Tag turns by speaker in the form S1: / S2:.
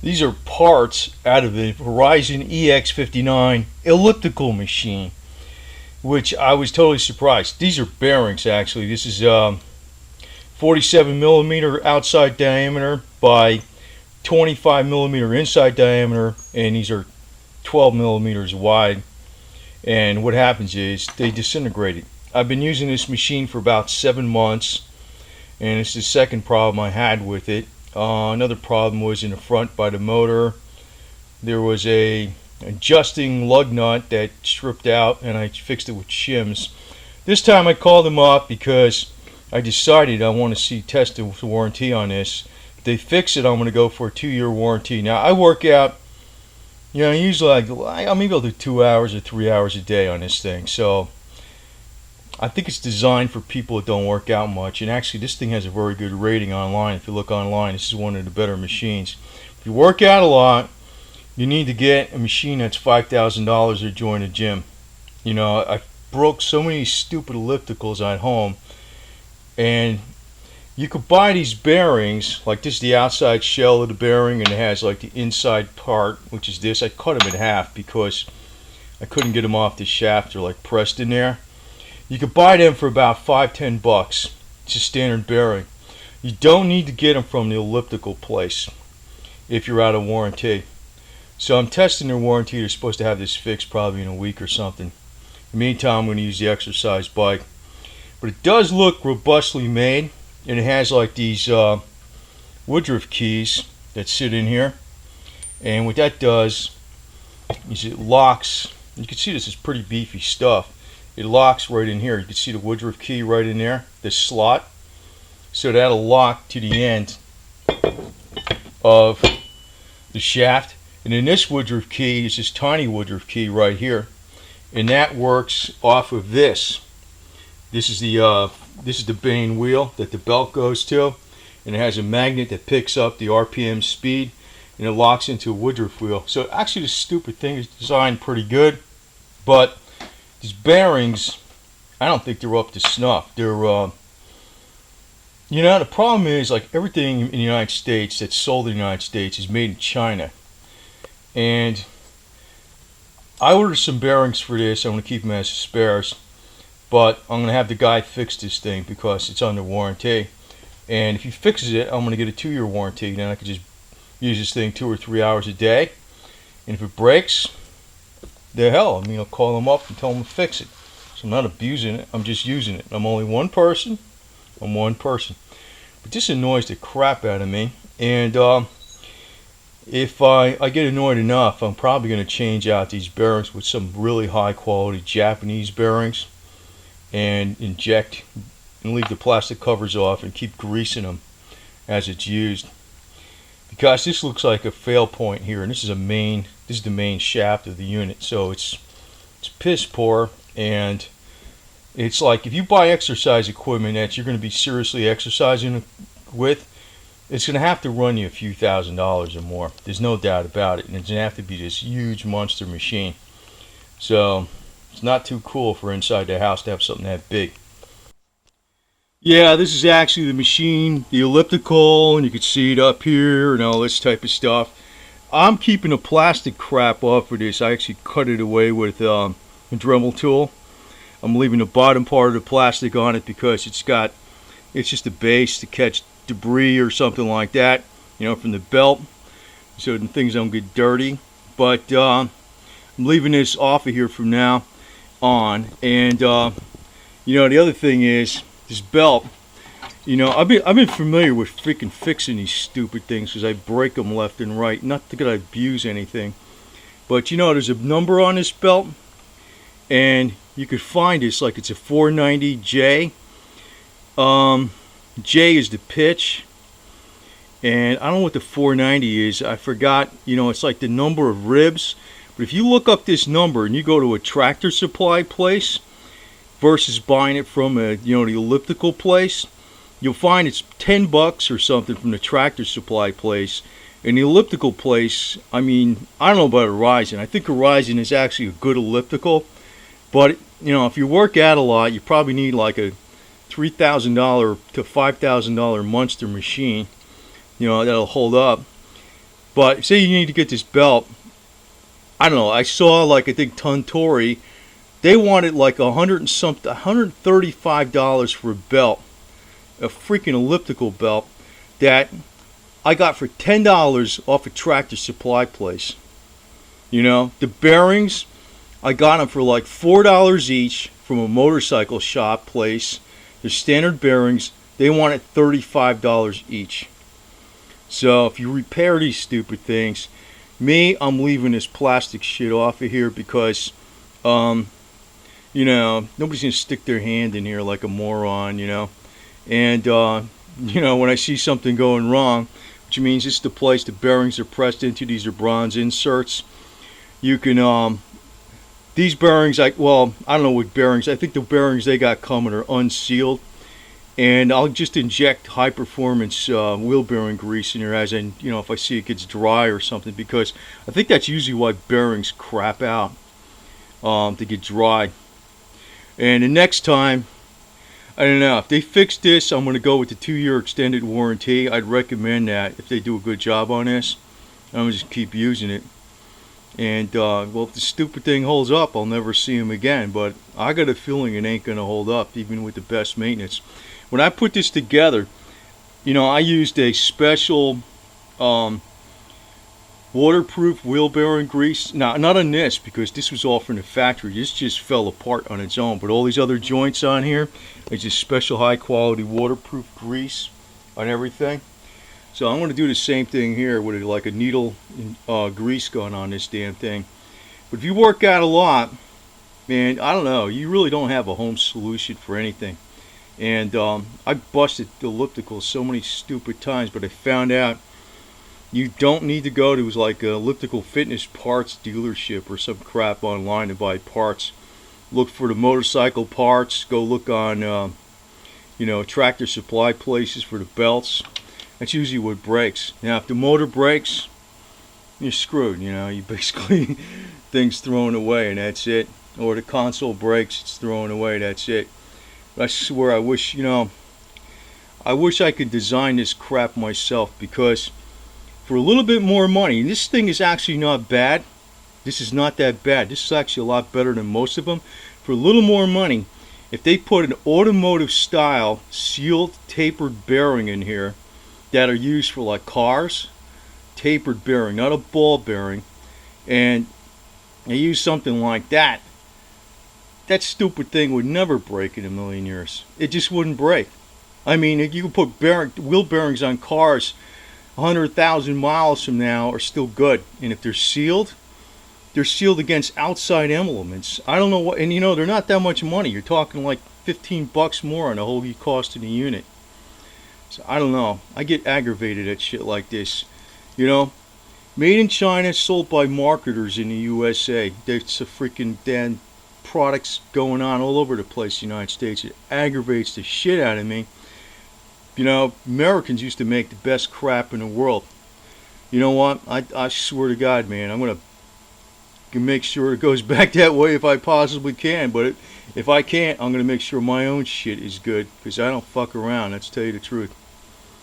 S1: These are parts out of the Horizon EX59 Elliptical machine, which I was totally surprised. These are bearings, actually. This is 47 millimeter outside diameter by 25 millimeter inside diameter, and these are 12 millimeters wide. And what happens is they disintegrated. I've been using this machine for about 7 months, and it's the second problem I had with it. Another problem was in the front by the motor. There was a adjusting lug nut that stripped out, and I fixed it with shims. This time I called them up because I decided I want to test the warranty on this. If they fix it, I'm going to go for a 2-year warranty. Now I work out, usually I maybe I'll do 2 hours or 3 hours a day on this thing. So I think it's designed for people that don't work out much. And actually, this thing has a very good rating online. If you look online, this is one of the better machines. If you work out a lot, you need to get a machine that's $5,000 or join a gym. I broke so many stupid ellipticals at home, and you could buy these bearings, like this is the outside shell of the bearing, and it has like the inside part, which is this. I cut them in half because I couldn't get them off the shaft. They're like pressed in there. You could buy them for about $5-10. It's a standard bearing. You don't need to get them from the elliptical place if you're out of warranty. So I'm testing their warranty. They're supposed to have this fixed probably in a week or something. In the meantime, I'm going to use the exercise bike. But it does look robustly made, and it has like these woodruff keys that sit in here. And what that does is it locks. You can see this is pretty beefy stuff. It locks right in here. You can see the woodruff key right in there, this slot. So that'll lock to the end of the shaft. And then this woodruff key is this tiny woodruff key right here, and that works off of this. This is the main wheel that the belt goes to, and it has a magnet that picks up the RPM speed, and it locks into a woodruff wheel. So actually, this stupid thing is designed pretty good, but these bearings, I don't think they're up to snuff. They're the problem is, like, everything in the United States that's sold in the United States is made in China. And I ordered some bearings for this. I'm going to keep them as spares, but I'm going to have the guy fix this thing because it's under warranty. And if he fixes it, I'm going to get a 2-year warranty. Then I can just use this thing 2 or 3 hours a day. And if it breaks, the hell, I'll call him up and tell him to fix it. So I'm not abusing it. I'm just using it. I'm only one person. I'm one person. But this annoys the crap out of me. And if I get annoyed enough, I'm probably going to change out these bearings with some really high quality Japanese bearings and inject and leave the plastic covers off and keep greasing them as it's used. Because this looks like a fail point here, and this is the main shaft of the unit, so it's piss poor. And it's like, if you buy exercise equipment that you're going to be seriously exercising with, it's going to have to run you a few $1,000s or more. There's no doubt about it. And it's going to have to be this huge monster machine. So it's not too cool for inside the house to have something that big. Yeah, this is actually the machine, the elliptical, and you can see it up here and all this type of stuff. I'm keeping the plastic crap off of this. I actually cut it away with a Dremel tool. I'm leaving the bottom part of the plastic on it because it's just a base to catch debris or something like that, from the belt, so the things don't get dirty. But I'm leaving this off of here from now on. And the other thing is this belt. I've been familiar with freaking fixing these stupid things because I break them left and right. Not that I abuse anything, but there's a number on this belt, and you could find this like it's a 490J. J is the pitch, and I don't know what the 490 is. I forgot. It's like the number of ribs. But if you look up this number and you go to a Tractor Supply place versus buying it from the elliptical place, you'll find it's $10 or something from the Tractor Supply place. And the elliptical place, I don't know about Horizon. I think Horizon is actually a good elliptical, but if you work out a lot, you probably need like a $3,000 to $5,000 monster machine, that'll hold up. But say you need to get this belt. I don't know. I saw like I think Tontori, they wanted like $135 for a belt, a freaking elliptical belt that I got for $10 off a Tractor Supply place. You know, the bearings, I got them for like $4 each from a motorcycle shop place. The standard bearings, they wanted $35 each. So if you repair these stupid things, I'm leaving this plastic shit off of here because, you know, nobody's gonna stick their hand in here like a moron, you know. And you know, when I see something going wrong, which means this is the place the bearings are pressed into. These are bronze inserts. You can these bearings, I don't know what bearings. I think the bearings they got coming are unsealed, and I'll just inject high performance wheel bearing grease in here as in, you know, if I see it gets dry or something, because I think that's usually why bearings crap out, to get dry. And the next time, I don't know, if they fix this, I'm going to go with the 2-year extended warranty. I'd recommend that if they do a good job on this. I'm going to just keep using it. And, well, if the stupid thing holds up, I'll never see them again. But I got a feeling it ain't going to hold up, even with the best maintenance. When I put this together, you know, I used a special waterproof wheel bearing grease. Now, not on this, because this was all from the factory. This just fell apart on its own. But all these other joints on here, it's just special high quality waterproof grease on everything. So I'm going to do the same thing here with like a needle grease gun on this damn thing. But if you work out a lot, man, I don't know, you really don't have a home solution for anything. And I busted the elliptical so many stupid times, but I found out you don't need to go to like a elliptical fitness parts dealership or some crap online to buy parts. Look for the motorcycle parts. Go look on, you know, Tractor Supply places for the belts. That's usually what breaks. Now, if the motor breaks, you're screwed. You know, you basically things thrown away and that's it. Or the console breaks, it's thrown away. That's it. But I swear, I wish, you know, I wish I could design this crap myself, because for a little bit more money, and this thing is actually not bad. This is not that bad. This is actually a lot better than most of them. For a little more money, if they put an automotive style sealed tapered bearing in here that are used for like cars, tapered bearing, not a ball bearing, and they use something like that, that stupid thing would never break in a million years. It just wouldn't break. I mean, if you could put wheel bearings on cars 100,000 miles from now are still good. And if they're sealed against outside elements. I don't know what, and you know, they're not that much money. You're talking like $15 more on the whole cost of the unit. So I don't know. I get aggravated at shit like this. You know, made in China, sold by marketers in the USA. There's a freaking damn products going on all over the place in the United States. It aggravates the shit out of me. You know, Americans used to make the best crap in the world. You know what? I swear to God, man, I'm going to make sure it goes back that way if I possibly can. But if I can't, I'm going to make sure my own shit is good, because I don't fuck around. Let's tell you the truth.